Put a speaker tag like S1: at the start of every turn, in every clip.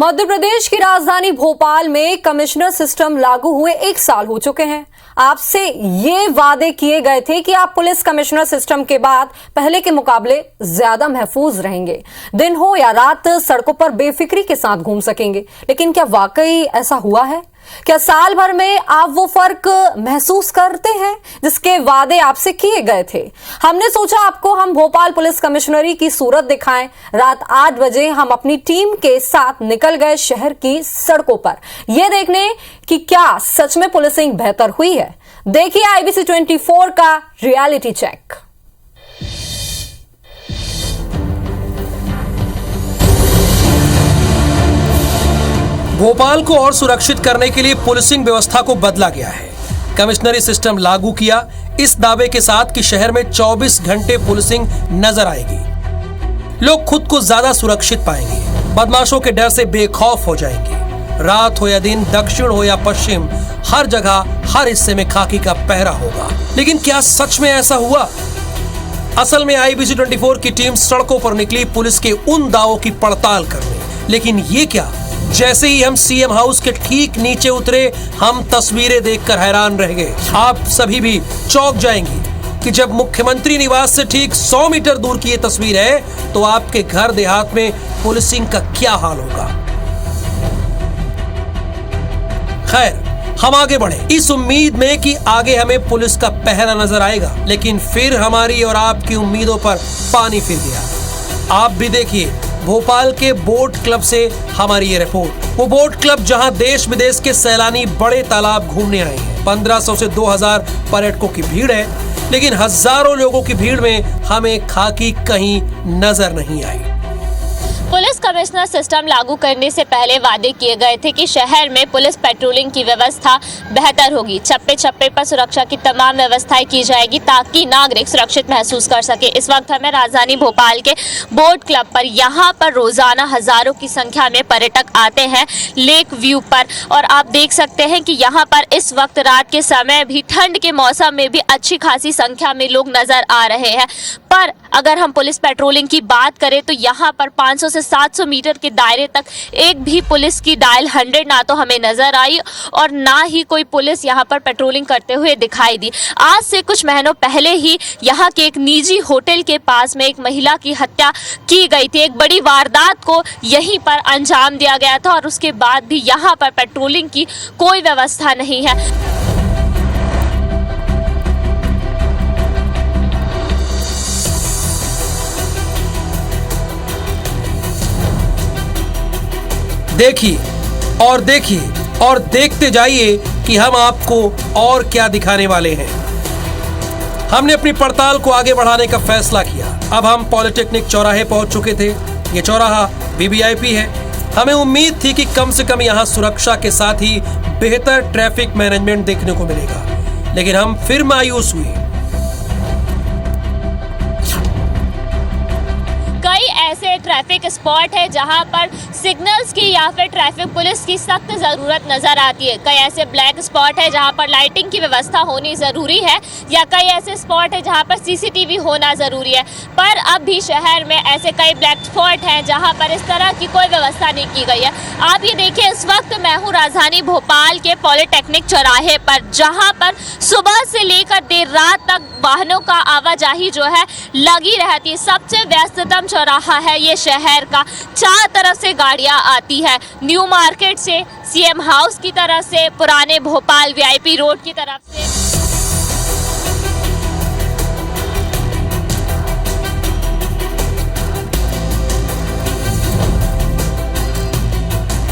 S1: मध्य प्रदेश की राजधानी भोपाल में कमिश्नर सिस्टम लागू हुए 1 साल हो चुके हैं। आपसे ये वादे किए गए थे कि आप पुलिस कमिश्नर सिस्टम के बाद पहले के मुकाबले ज्यादा महफूज रहेंगे, दिन हो या रात सड़कों पर बेफिक्री के साथ घूम सकेंगे। लेकिन क्या वाकई ऐसा हुआ है? क्या साल भर में आप वो फर्क महसूस करते हैं जिसके वादे आपसे किए गए थे? हमने सोचा आपको हम भोपाल पुलिस कमिश्नरी की सूरत दिखाएं। रात 8 बजे हम अपनी टीम के साथ निकल गए शहर की सड़कों पर, यह देखने कि क्या सच में पुलिसिंग बेहतर हुई है। देखिए IBC 24 का रियलिटी चेक।
S2: भोपाल को और सुरक्षित करने के लिए पुलिसिंग व्यवस्था को बदला गया है। कमिश्नरी सिस्टम लागू किया इस दावे के साथ कि शहर में 24 घंटे पुलिसिंग नजर आएगी। लोग खुद को ज्यादा सुरक्षित पाएंगे, बदमाशों के डर से बेखौफ हो जाएंगे। रात हो या दिन, दक्षिण हो या पश्चिम, हर जगह हर हिस्से में खाकी का पहरा होगा। लेकिन क्या सच में ऐसा हुआ? असल में IBC 24 की टीम सड़कों पर निकली पुलिस के उन दावों की पड़ताल करने। लेकिन ये क्या, जैसे ही हम CM हाउस के ठीक नीचे उतरे, हम तस्वीरें देखकर हैरान रह गए। आप सभी भी चौंक जाएंगी कि जब मुख्यमंत्री निवास से ठीक 100 मीटर दूर की ये तस्वीर है, तो आपके घर देहात में पुलिसिंग का क्या हाल होगा। खैर, हम आगे बढ़े इस उम्मीद में कि आगे हमें पुलिस का पहरा नजर आएगा। लेकिन फिर हमारी और आपकी उम्मीदों पर पानी फिर गया। आप भी देखिए भोपाल के बोट क्लब से हमारी ये रिपोर्ट। वो बोट क्लब जहां देश विदेश के सैलानी बड़े तालाब घूमने आए हैं। 1500 से 2000 पर्यटकों की भीड़ है, लेकिन हजारों लोगों की भीड़ में हमें खाकी कहीं नजर नहीं आई।
S3: पुलिस कमिश्नर सिस्टम लागू करने से पहले वादे किए गए थे कि शहर में पुलिस पेट्रोलिंग की व्यवस्था बेहतर होगी। चप्पे चप्पे पर सुरक्षा की तमाम व्यवस्थाएं की जाएगी ताकि नागरिक सुरक्षित महसूस कर सके। इस वक्त हमें राजधानी भोपाल के बोट क्लब पर, यहाँ पर रोजाना हजारों की संख्या में पर्यटक आते हैं लेक व्यू पर, और आप देख सकते हैं कि यहाँ पर इस वक्त रात के समय भी, ठंड के मौसम में भी अच्छी खासी संख्या में लोग नजर आ रहे हैं। पर अगर हम पुलिस पेट्रोलिंग की बात करें तो यहाँ पर 500 से 700 मीटर के दायरे तक एक भी पुलिस की डायल 100 ना तो हमें नजर आई और ना ही कोई पुलिस यहाँ पर पेट्रोलिंग करते हुए दिखाई दी। आज से कुछ महीनों पहले ही यहाँ के एक निजी होटल के पास में एक महिला की हत्या की गई थी। एक बड़ी वारदात को यहीं पर अंजाम दिया गया था और उसके बाद भी यहाँ पर पेट्रोलिंग की कोई व्यवस्था नहीं है।
S2: देखिए और देखते जाइए कि हम आपको और क्या दिखाने वाले हैं। हमने अपनी पड़ताल को आगे बढ़ाने का फैसला किया। अब हम पॉलिटेक्निक चौराहे पहुंच चुके थे। ये चौराहा VVIP है। हमें उम्मीद थी कि कम से कम यहाँ सुरक्षा के साथ ही बेहतर ट्रैफिक मैनेजमेंट देखने को मिलेगा, लेकिन हम फिर मायूस हुए।
S3: कई ऐसे ट्रैफिक स्पॉट है जहां पर सिग्नल्स की या फिर ट्रैफिक पुलिस की सख्त ज़रूरत नज़र आती है। कई ऐसे ब्लैक स्पॉट है जहां पर लाइटिंग की व्यवस्था होनी ज़रूरी है, या कई ऐसे स्पॉट है जहां पर CCTV होना ज़रूरी है। पर अब भी शहर में ऐसे कई ब्लैक स्पॉट हैं जहां पर इस तरह की कोई व्यवस्था नहीं की गई है। आप ये देखिए, इस वक्त मैं हूँ राजधानी भोपाल के पॉलिटेक्निक चौराहे पर, जहाँ पर सुबह से लेकर देर रात तक वाहनों का आवाजाही जो है लगी रहती है। सबसे व्यस्ततम चौराहा है ये शहर का। चार तरफ से गाड़ियां आती है, न्यू मार्केट से, CM हाउस की तरफ से, पुराने भोपाल VIP रोड की तरफ से।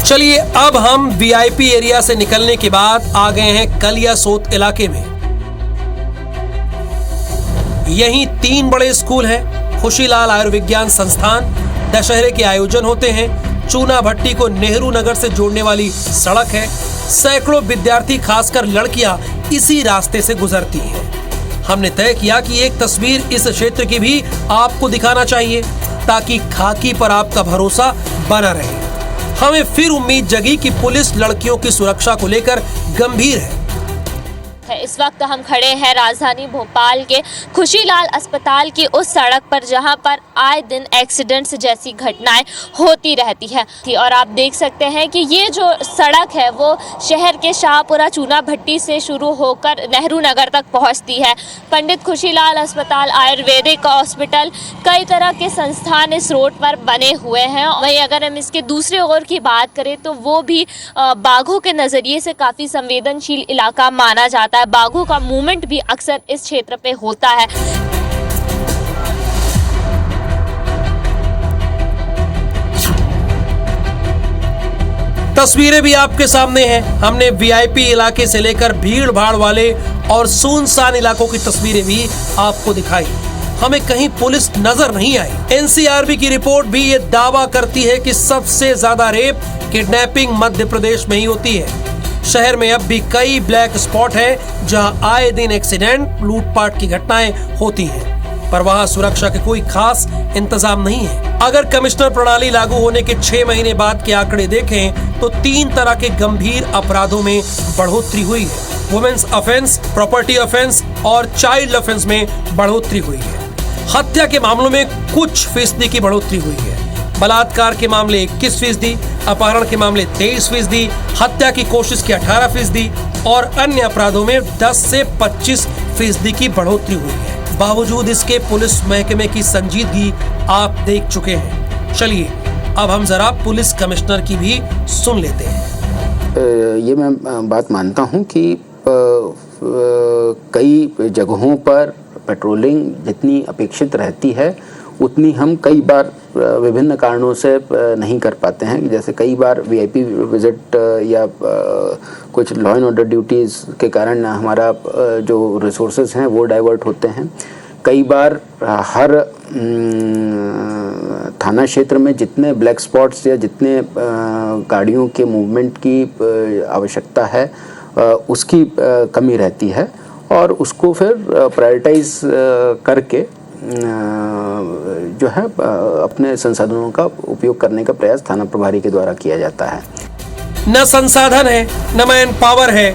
S2: चलिए, अब हम VIP एरिया से निकलने के बाद आ गए हैं कलियासोत इलाके में। यहीं 3 बड़े स्कूल हैं। खुशीलाल आयुर्विज्ञान संस्थान, दशहरे के आयोजन होते हैं। चूना भट्टी को नेहरू नगर से जोड़ने वाली सड़क है। सैकड़ों विद्यार्थी, खासकर लड़कियां, इसी रास्ते से गुजरती हैं। हमने तय किया कि एक तस्वीर इस क्षेत्र की भी आपको दिखाना चाहिए ताकि खाकी पर आपका भरोसा बना रहे। हमें फिर उम्मीद जगी कि पुलिस लड़कियों की सुरक्षा को लेकर गंभीर है।
S3: है। इस वक्त हम खड़े हैं राजधानी भोपाल के खुशीलाल अस्पताल की उस सड़क पर जहां पर आए दिन एक्सीडेंट्स जैसी घटनाएं होती रहती है और आप देख सकते हैं कि ये जो सड़क है वो शहर के शाहपुरा चूना भट्टी से शुरू होकर नेहरू नगर तक पहुंचती है। पंडित खुशीलाल अस्पताल, आयुर्वेदिक हॉस्पिटल, कई तरह के संस्थान इस रोड पर बने हुए हैं। वहीं अगर हम इसके दूसरे ओर की बात करें तो वो भी बाघों के नज़रिए से काफ़ी संवेदनशील इलाका माना जाता है। बाघों का मूवमेंट भी अक्सर इस क्षेत्र पे होता है।
S2: तस्वीरें भी आपके सामने हैं। हमने वीआईपी इलाके से लेकर भीड़ भाड़ वाले और सुनसान इलाकों की तस्वीरें भी आपको दिखाई। हमें कहीं पुलिस नजर नहीं आई। एनसीआरबी की रिपोर्ट भी ये दावा करती है कि सबसे ज्यादा रेप, किडनैपिंग मध्य प्रदेश में ही होती है। शहर में अब भी कई ब्लैक स्पॉट है जहां आए दिन एक्सीडेंट, लूटपाट की घटनाएं होती हैं, पर वहां सुरक्षा के कोई खास इंतजाम नहीं है। अगर कमिश्नर प्रणाली लागू होने के 6 महीने बाद के आंकड़े देखें तो 3 तरह के गंभीर अपराधों में बढ़ोतरी हुई है। वुमेन्स ऑफेंस, प्रॉपर्टी ऑफेंस और चाइल्ड ऑफेंस में बढ़ोतरी हुई है। हत्या के मामलों में कुछ फीसदी की बढ़ोतरी हुई है। बलात्कार के मामले 21%, अपहरण के मामले 23%, हत्या की कोशिश की 18% और अन्य अपराधों में 10 से 25% की बढ़ोतरी हुई है। बावजूद इसके पुलिस महकमे की संजीदगी आप देख चुके हैं। चलिए अब हम जरा पुलिस कमिश्नर की भी सुन लेते हैं।
S4: ये मैं बात मानता हूँ कि कई जगहों पर पेट्रोलिंग जितनी अपेक्षित रहती है उतनी हम कई बार विभिन्न कारणों से नहीं कर पाते हैं। जैसे कई बार वीआईपी विजिट या कुछ लॉ एंड ऑर्डर ड्यूटीज़ के कारण हमारा जो रिसोर्सेज हैं वो डाइवर्ट होते हैं। कई बार हर थाना क्षेत्र में जितने ब्लैक स्पॉट्स या जितने गाड़ियों के मूवमेंट की आवश्यकता है उसकी कमी रहती है और उसको फिर प्रायोरिटाइज करके जो है अपने संसाधनों का उपयोग करने का प्रयास थाना प्रभारी के द्वारा किया जाता है।
S2: न संसाधन है, न मैन पावर है।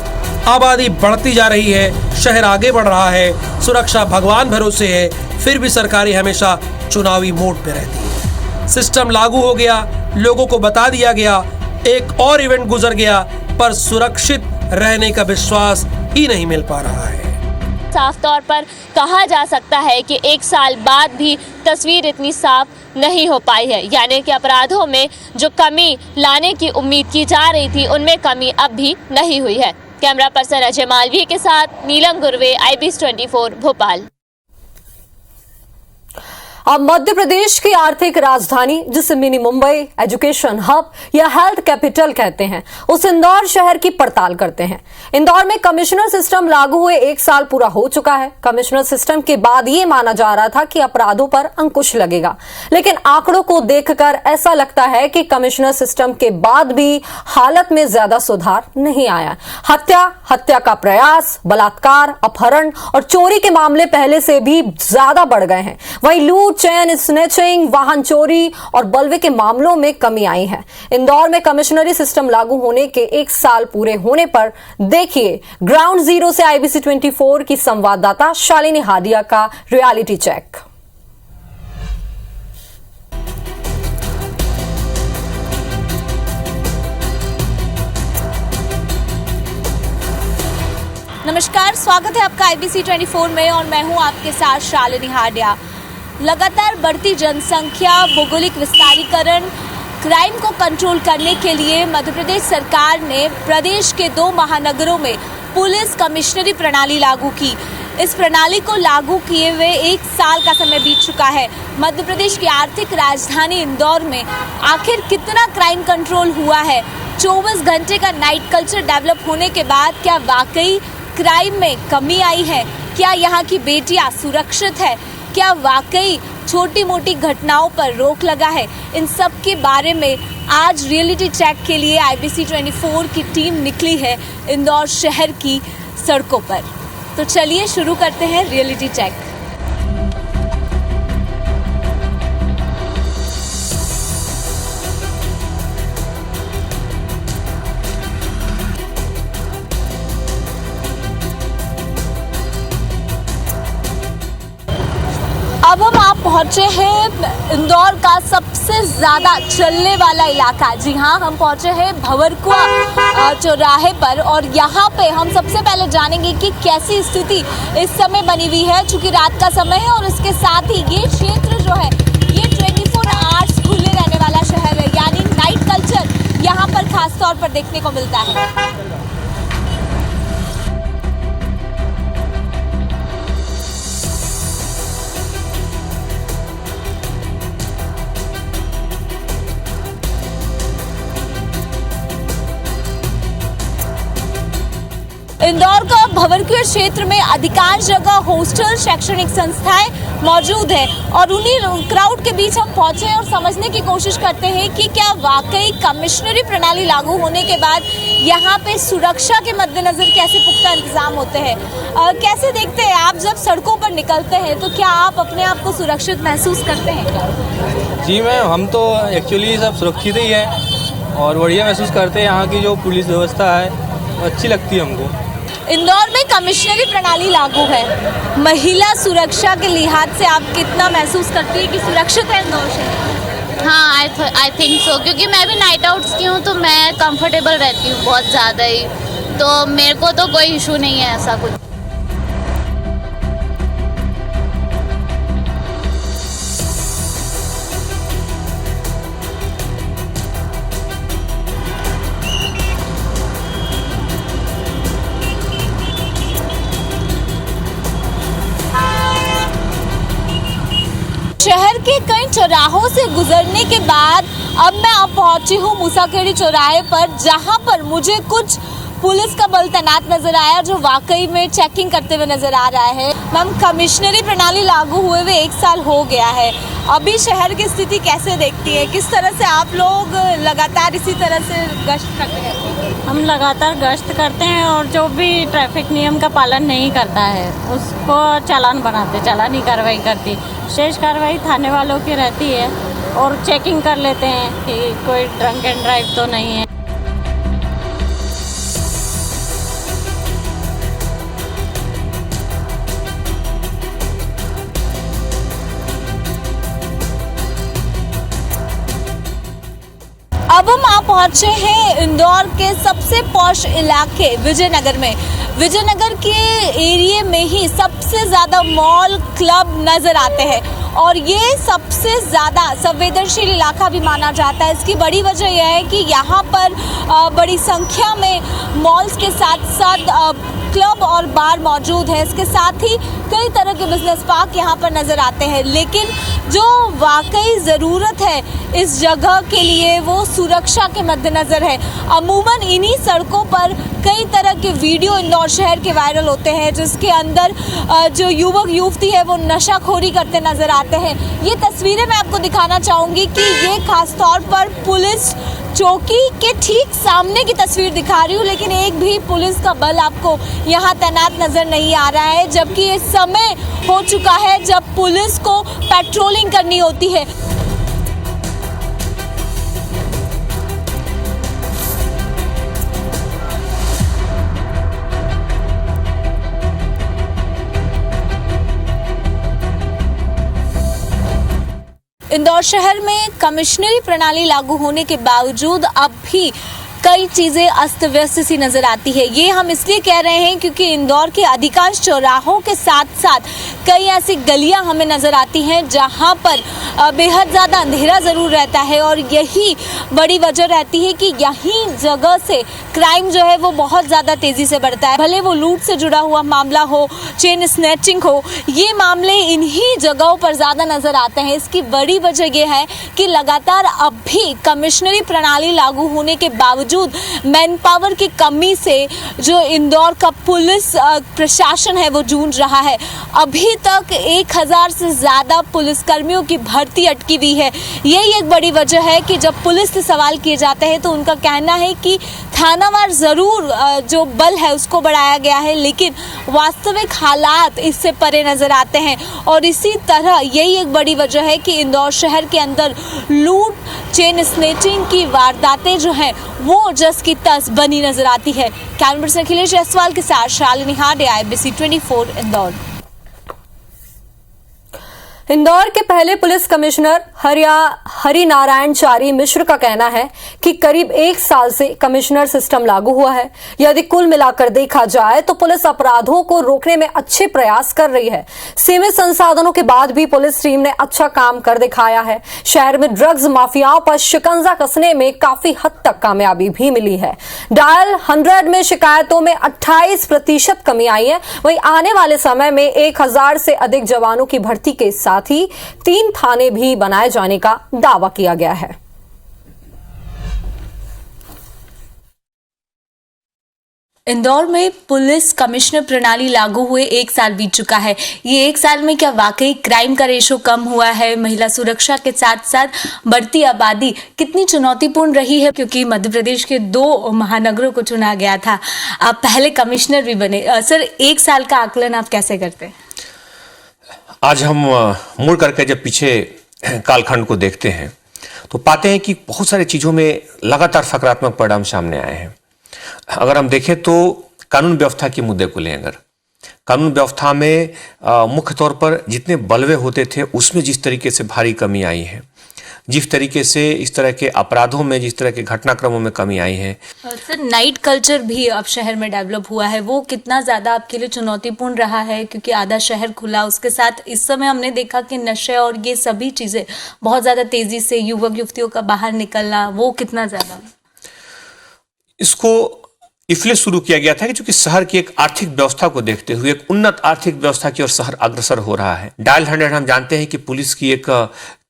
S2: आबादी बढ़ती जा रही है, शहर आगे बढ़ रहा है, सुरक्षा भगवान भरोसे है, फिर भी सरकारें हमेशा चुनावी मोड पे रहती है। सिस्टम लागू हो गया, लोगों को बता दिया गया, एक और इवेंट गुजर गया, पर सुरक्षित रहने का विश्वास ही नहीं मिल पा रहा है।
S3: साफ तौर पर कहा जा सकता है कि 1 साल बाद भी तस्वीर इतनी साफ नहीं हो पाई है, यानी कि अपराधों में जो कमी लाने की उम्मीद की जा रही थी उनमें कमी अब भी नहीं हुई है। कैमरा पर्सन अजय मालवीय के साथ नीलम गुरवे, IBC 24 भोपाल।
S1: अब मध्य प्रदेश की आर्थिक राजधानी, जिसे मिनी मुंबई, एजुकेशन हब या हेल्थ कैपिटल कहते हैं, उस इंदौर शहर की पड़ताल करते हैं। इंदौर में कमिश्नर सिस्टम लागू हुए 1 साल पूरा हो चुका है। कमिश्नर सिस्टम के बाद ये माना जा रहा था कि अपराधों पर अंकुश लगेगा, लेकिन आंकड़ों को देखकर ऐसा लगता है कि कमिश्नर सिस्टम के बाद भी हालत में ज्यादा सुधार नहीं आया। हत्या का प्रयास, बलात्कार, अपहरण और चोरी के मामले पहले से भी ज्यादा बढ़ गए हैं। वहीं लूट, चैन, स्नैचिंग, वाहन चोरी और बलवे के मामलों में कमी आई है। इंदौर में कमिश्नरी सिस्टम लागू होने के 1 साल पूरे होने पर देखिए ग्राउंड जीरो से IBC 24 की संवाददाता शालिनी हादिया का रियलिटी चेक।
S5: नमस्कार, स्वागत है आपका IBC 24 में और मैं हूं आपके साथ शालिनी हादिया। लगातार बढ़ती जनसंख्या, भौगोलिक विस्तारीकरण, क्राइम को कंट्रोल करने के लिए मध्य प्रदेश सरकार ने प्रदेश के 2 महानगरों में पुलिस कमिश्नरी प्रणाली लागू की। इस प्रणाली को लागू किए हुए 1 साल का समय बीत चुका है। मध्य प्रदेश की आर्थिक राजधानी इंदौर में आखिर कितना क्राइम कंट्रोल हुआ है? 24 घंटे का नाइट कल्चर डेवलप होने के बाद क्या वाकई क्राइम में कमी आई है? क्या यहाँ की बेटियाँ सुरक्षित है? क्या वाकई छोटी मोटी घटनाओं पर रोक लगा है? इन सब के बारे में आज रियलिटी चेक के लिए IBC 24 की टीम निकली है इंदौर शहर की सड़कों पर। तो चलिए शुरू करते हैं रियलिटी चेक। अब आप पहुंचे हैं इंदौर का सबसे ज़्यादा चलने वाला इलाका। जी हाँ, हम पहुंचे हैं भंवरकुआ चौराहे पर और यहाँ पे हम सबसे पहले जानेंगे कि कैसी स्थिति इस समय बनी हुई है, चूँकि रात का समय है और इसके साथ ही ये क्षेत्र जो है ये 24 आवर्स खुले रहने वाला शहर है, यानी नाइट कल्चर यहाँ पर खास तौर पर देखने को मिलता है। इंदौर का भंवरकुआ क्षेत्र में अधिकांश जगह हॉस्टल, शैक्षणिक संस्थाएं मौजूद है और उन्हीं क्राउड के बीच हम पहुंचे और समझने की कोशिश करते हैं कि क्या वाकई कमिश्नरी प्रणाली लागू होने के बाद यहाँ पे सुरक्षा के मद्देनजर कैसे पुख्ता इंतजाम होते हैं। कैसे देखते हैं आप जब सड़कों पर निकलते हैं तो क्या आप अपने आप को सुरक्षित महसूस करते हैं क्या?
S6: जी मैम, हम तो एक्चुअली सब सुरक्षित ही है और बढ़िया महसूस करते हैं। यहाँ की जो पुलिस व्यवस्था है अच्छी लगती है हमको।
S5: इंदौर में कमिश्नरी प्रणाली लागू है, महिला सुरक्षा के लिहाज से आप कितना महसूस करती है कि सुरक्षित है इंदौर शहर?
S7: हाँ, आई थिंक सो, क्योंकि मैं भी नाइट आउट्स की हूँ तो मैं कंफर्टेबल रहती हूँ बहुत ज़्यादा ही, तो मेरे को तो कोई इशू नहीं है ऐसा कुछ।
S5: शहर के कई चौराहों से गुजरने के बाद अब मैं पहुंची हूँ मूसाखेड़ी चौराहे पर, जहां पर मुझे कुछ पुलिस का बल तैनात नजर आया जो वाकई में चेकिंग करते हुए नजर आ रहा है। मैम, कमिश्नरी प्रणाली लागू हुए हुए 1 साल हो गया है, अभी शहर की स्थिति कैसे देखती है? किस तरह से आप लोग लगातार इसी तरह से गश्त करते हैं?
S8: हम लगातार गश्त करते हैं और जो भी ट्रैफिक नियम का पालन नहीं करता है उसको चालान बनाते, चालानी कार्रवाई करती। शेष कार्रवाई थाने वालों की रहती है और चेकिंग कर लेते हैं कि कोई ड्रंक एंड ड्राइव तो नहीं है।
S5: अब हम पहुंचे हैं इंदौर के सबसे पॉश इलाके विजयनगर में। विजयनगर के एरिया में ही सबसे ज़्यादा मॉल, क्लब नज़र आते हैं और ये सबसे ज़्यादा संवेदनशील इलाका भी माना जाता है। इसकी बड़ी वजह यह है कि यहाँ पर बड़ी संख्या में मॉल्स के साथ साथ क्लब और बार मौजूद है। इसके साथ ही कई तरह के बिजनेस पार्क यहाँ पर नज़र आते हैं, लेकिन जो वाकई ज़रूरत है इस जगह के लिए वो सुरक्षा के मद्देनज़र है। अमूमन इन्हीं सड़कों पर कई तरह के वीडियो इंदौर शहर के वायरल होते हैं जिसके अंदर जो युवक युवती है वो नशाखोरी करते नज़र आते हैं। ये तस्वीरें मैं आपको दिखाना चाहूँगी कि ये खास तौर पर पुलिस चौकी के ठीक सामने की तस्वीर दिखा रही हूँ, लेकिन एक भी पुलिस का बल आपको यहाँ तैनात नज़र नहीं आ रहा है, जबकि ये समय हो चुका है जब पुलिस को पेट्रोलिंग करनी होती है। इंदौर शहर में कमिश्नरी प्रणाली लागू होने के बावजूद अब भी कई चीज़ें अस्त व्यस्त सी नज़र आती है। ये हम इसलिए कह रहे हैं क्योंकि इंदौर के अधिकांश चौराहों के साथ साथ कई ऐसी गलियां हमें नज़र आती हैं जहां पर बेहद ज़्यादा अंधेरा ज़रूर रहता है और यही बड़ी वजह रहती है कि यहीं जगह से क्राइम जो है वो बहुत ज़्यादा तेज़ी से बढ़ता है। भले वो लूट से जुड़ा हुआ मामला हो, चेन स्नैचिंग हो, ये मामले इन्हीं जगहों पर ज़्यादा नज़र आते हैं। इसकी बड़ी वजह ये है कि लगातार अब भी कमिश्नरी प्रणाली लागू होने के बावजूद मैन पावर की कमी से जो इंदौर का पुलिस प्रशासन है वो जूझ रहा है। अभी तक 1000 से ज़्यादा पुलिसकर्मियों की भर्ती अटकी हुई है। यही एक बड़ी वजह है कि जब पुलिस से सवाल किए जाते हैं तो उनका कहना है कि थानावार ज़रूर जो बल है उसको बढ़ाया गया है, लेकिन वास्तविक हालात इससे परे नज़र आते हैं। और इसी तरह यही एक बड़ी वजह है कि इंदौर शहर के अंदर लूट, चेन स्नैचिंग की वारदातें जो हैं वो जस की तस बनी नजर आती है। कैमरा पर्सन अखिलेश जायसवाल के साथ शालिनी हार्डे, IBC 24 इंदौर।
S1: इंदौर के पहले पुलिस कमिश्नर हरिनारायणचारी मिश्र का कहना है कि करीब 1 साल से कमिश्नर सिस्टम लागू हुआ है। यदि कुल मिलाकर देखा जाए तो पुलिस अपराधों को रोकने में अच्छे प्रयास कर रही है। सीमित संसाधनों के बाद भी पुलिस टीम ने अच्छा काम कर दिखाया है। शहर में ड्रग्स माफियाओं पर शिकंजा कसने में काफी हद तक कामयाबी भी मिली है। डायल 100 में शिकायतों में 28% कमी आई है। वहीं आने वाले समय में 1000 से अधिक जवानों की भर्ती के साथ ही 3 थाने भी बनाए जाने का दावा किया गया है।
S5: इंदौर में पुलिस कमिश्नर प्रणाली लागू हुए 1 साल बीत चुका है। ये 1 साल में क्या वाकई क्राइम का रेशो कम हुआ है? महिला सुरक्षा के साथ साथ बढ़ती आबादी कितनी चुनौतीपूर्ण रही है? क्योंकि मध्य प्रदेश के 2 महानगरों को चुना गया था, आप पहले कमिश्नर भी बने। सर, 1 साल का आकलन आप कैसे करते हैं?
S9: आज हम मुड़ करके जब पीछे कालखंड को देखते हैं तो पाते हैं कि बहुत सारी चीज़ों में लगातार सकारात्मक परिणाम सामने आए हैं। अगर हम देखें तो कानून व्यवस्था के मुद्दे को लें, अगर कानून व्यवस्था में मुख्य तौर पर जितने बलवे होते थे उसमें जिस तरीके से भारी कमी आई है, जिस तरीके से इस तरह के अपराधों में, जिस तरह के घटनाक्रमों में कमी आई है।
S5: सर, नाइट कल्चर भी अब शहर में डेवलप हुआ है, वो कितना ज़्यादा आपके लिए चुनौतीपूर्ण रहा है? क्योंकि आधा शहर खुला, उसके साथ इस समय हमने देखा कि नशे और ये सभी चीज़ें बहुत ज़्यादा तेज़ी से युवक युवतियों का बाहर निकलना, वो कितना ज़्यादा?
S9: इसको इसलिए शुरू किया गया था कि चूंकि शहर की एक आर्थिक व्यवस्था को देखते हुए एक उन्नत आर्थिक व्यवस्था की ओर शहर अग्रसर हो रहा है। डायल 100 हम जानते हैं कि पुलिस की एक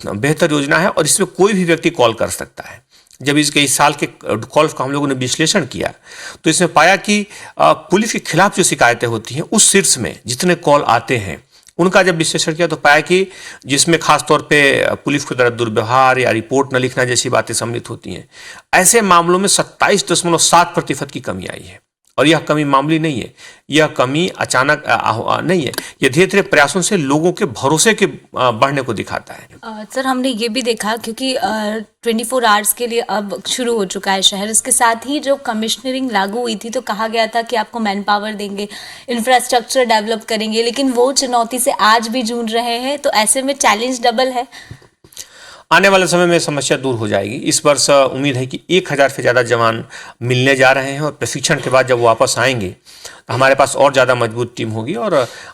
S9: बेहतर योजना है और इसमें कोई भी व्यक्ति कॉल कर सकता है। जब इस साल के कॉल का हम लोगों ने विश्लेषण किया तो इसमें पाया कि पुलिस के खिलाफ जो शिकायतें होती हैं उस शीर्ष में जितने कॉल आते हैं उनका जब विश्लेषण किया तो पाया कि जिसमें खास तौर पे पुलिस की तरफ दुर्व्यवहार या रिपोर्ट न लिखना जैसी बातें सम्मिलित होती हैं, ऐसे मामलों में 27.7% की कमी आई है। और यह कमी मामूली नहीं है, यह कमी अचानक नहीं है, यह धीरे धीरे प्रयासों से लोगों के भरोसे के बढ़ने को दिखाता है।
S5: सर, हमने ये भी देखा क्योंकि 24 आवर्स के लिए अब शुरू हो चुका है शहर। इसके साथ ही जो कमिश्नरिंग लागू हुई थी तो कहा गया था कि आपको मैन पावर देंगे, इंफ्रास्ट्रक्चर डेवलप करेंगे, लेकिन वो चुनौती से आज भी जूझ रहे हैं। तो ऐसे में चैलेंज डबल है।
S9: आने वाले समय में समस्या दूर हो जाएगी। इस वर्ष उम्मीद है कि 1000 से ज़्यादा जवान मिलने जा रहे हैं और प्रशिक्षण के बाद जब वापस आएंगे तो हमारे पास और ज़्यादा मजबूत टीम होगी और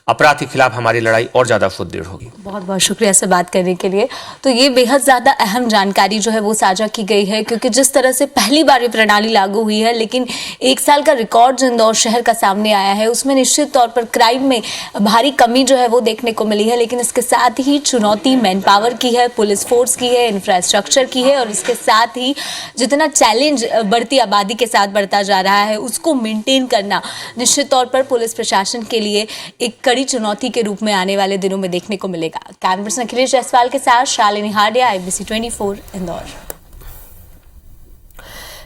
S9: अपराध के खिलाफ हमारी लड़ाई और ज़्यादा सुदृढ़ होगी।
S5: बहुत बहुत शुक्रिया से बात करने के लिए। तो ये बेहद ज़्यादा अहम जानकारी जो है वो साझा की गई है, क्योंकि जिस तरह से पहली बार ये प्रणाली लागू हुई है, लेकिन 1 साल का रिकॉर्ड जो इंदौर शहर का सामने आया है उसमें निश्चित तौर पर क्राइम में भारी कमी जो है वो देखने को मिली है। लेकिन इसके साथ ही चुनौती मैन पावर की है, पुलिस फोर्स की है, इंफ्रास्ट्रक्चर की है, और इसके साथ ही जितना चैलेंज बढ़ती आबादी के साथ बढ़ता जा रहा है उसको मेंटेन करना निश्चित तौर पर पुलिस प्रशासन के लिए एक कड़ी चुनौती के रूप में आने वाले दिनों में देखने को मिलेगा। कैमरा पर्सन अखिलेश जायसवाल के साथ शालिनी हाडिया, IBC 24 इंदौर।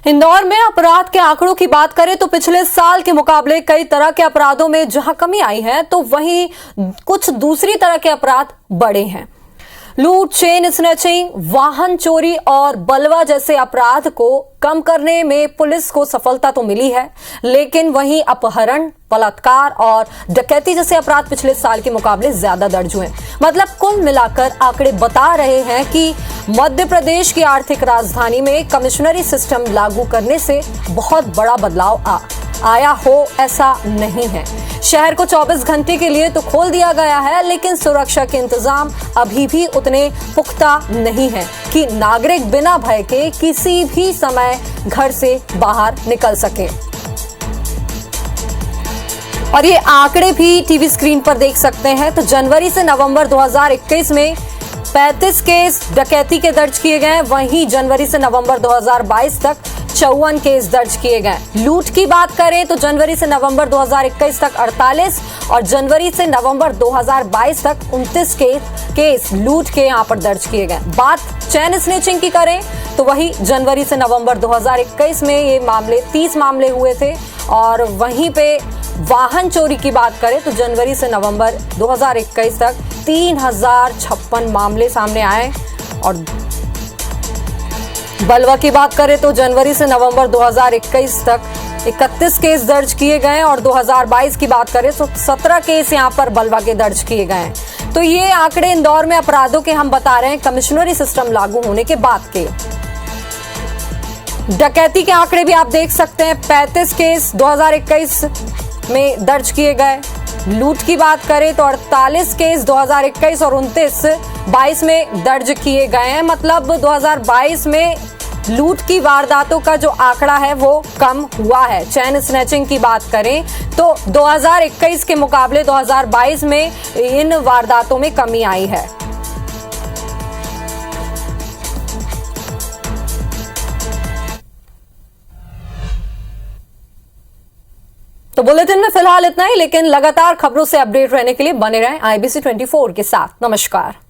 S1: इंदौर में अपराध के आंकड़ों की बात करें तो पिछले साल के मुकाबले कई तरह के अपराधों में जहां कमी आई है तो वहीं कुछ दूसरी तरह के अपराध बढ़े हैं। लूट, चेन स्नैचिंग, वाहन चोरी और बलवा जैसे अपराध को कम करने में पुलिस को सफलता तो मिली है, लेकिन वहीं अपहरण, बलात्कार और डकैती जैसे अपराध पिछले साल के मुकाबले ज्यादा दर्ज हुए। मतलब कुल मिलाकर आंकड़े बता रहे हैं कि मध्य प्रदेश की आर्थिक राजधानी में कमिश्नरी सिस्टम लागू करने से बहुत बड़ा बदलाव आया हो ऐसा नहीं है। शहर को 24 घंटे के लिए तो खोल दिया गया है, लेकिन सुरक्षा के इंतजाम अभी भी उतने पुख्ता नहीं है कि नागरिक बिना भय के किसी भी समय घर से बाहर निकल सके। और ये आंकड़े भी टीवी स्क्रीन पर देख सकते हैं। तो जनवरी से नवंबर 2021 में 35 केस डकैती के दर्ज किए गए, वहीं जनवरी से नवंबर 2022 तक 54 केस दर्ज किए गए। लूट की बात करें तो जनवरी से नवंबर 2021 तक 48 और जनवरी से नवंबर 2022 तक 29 केस लूट के यहां पर दर्ज किए गए। बात चेन स्नैचिंग की करें तो वही जनवरी से नवंबर 2021 में ये मामले 30 मामले हुए थे, और वहीं पे वाहन चोरी की बात करें तो जनवरी से नवंबर 2021 तक 3056 मामले सामने आए, और बलवा की बात करें तो जनवरी से नवंबर 2021 तक 31 केस दर्ज किए गए और 2022 की बात करें तो 17 केस यहां पर बलवा के दर्ज किए गए हैं। तो ये आंकड़े इंदौर में अपराधों के हम बता रहे हैं कमिश्नरी सिस्टम लागू होने के बाद के। डकैती के आंकड़े भी आप देख सकते हैं, 35 केस 2021 में दर्ज किए गए। लूट की बात करें तो 48 केस 2021 और 22 में दर्ज किए गए हैं। मतलब 2022 में लूट की वारदातों का जो आंकड़ा है वो कम हुआ है। चेन स्नैचिंग की बात करें तो 2021 के मुकाबले 2022 में इन वारदातों में कमी आई है। तो बुलेटिन में फिलहाल इतना ही, लेकिन लगातार खबरों से अपडेट रहने के लिए बने रहें IBC 24 के साथ। नमस्कार।